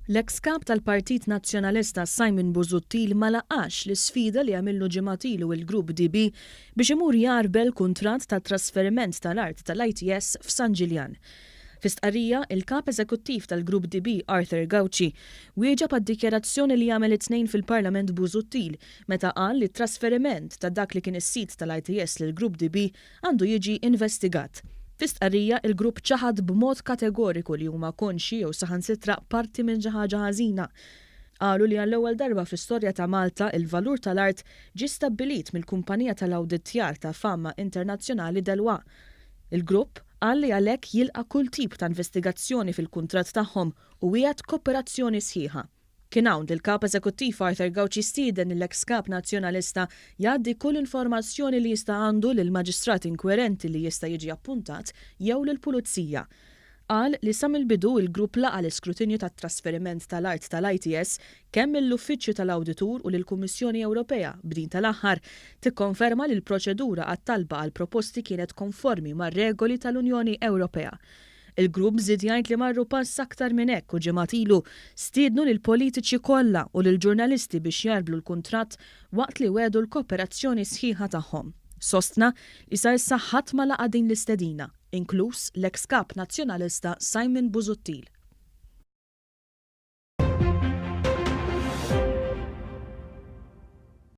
L-eks Kap tal-Partit Nazzjonalista Simon Busuttil ma laqax l-sfida li għamillu ġimatilu il-Grupp biex imur jagħrbel kuntratt tat-trasferiment tal-art tal-ITS f'San Ġiljan. Fl-istqarrija, il-Kap Eżekuttiv tal-Grupp Għawċi wieġeb għad-dikjarazzjoni li għamel it-Tnejn fil-Parlament Busuttil meta qal li t-trasferiment ta' dak li kien is-sit tal-ITS lill-Grupp għandu jiġi investigat. Fl-istqarrija, il-Grupp ċaħad b'mod kategoriku li huma konxi jew saħansitra parti minn xi ħaġa ħażina. Qalu li għall-ewwel darba fl-istorja ta' Malta il-valur tal-art ġie stabbilit mill-kumpanija tal-awdittjar ta' fama internazzjonali waqt. Il-Grupp qal li għalhekk jilqa' kull tip ta' investigazzjoni fil-kuntratt tagħhom u wieħed kooperazzjoni sħiħa. Kien hawn il-Kap Eżekuttiv Għawċi stieden l-eks Kap Nazzjonalista jgħaddi kull informazzjoni li jista' għandu lil maġistrat inkwerenti li jista' jiġi appuntat jew lill-Pulizija. Qal li sa mill-bidu il-Grupp laqa l-iskrutinju tat-trasferiment tal-art tal-ITS kemm mill-Uffiċċju tal-Awditur u lill-Kummissjoni Ewropea b'din tal-aħħar tikkonferma li l-proċedura għat-talba għal proposti kienet konformi mar-regoli tal-Unjoni Ewropea. Il-Grupp żied jgħid li marru pass aktar minn hekk u ġimgħatilu stiednu lil politiċi kollha u lil ġurnalisti biex jagħrblu l-kuntratt waqt li wedu l-kooperazzjoni sħiħa tagħhom. Sostna li sa issa ħadd ma laqa' din l-istedina, inkluż l-eks Kap Nazzjonalista Simon Busuttil.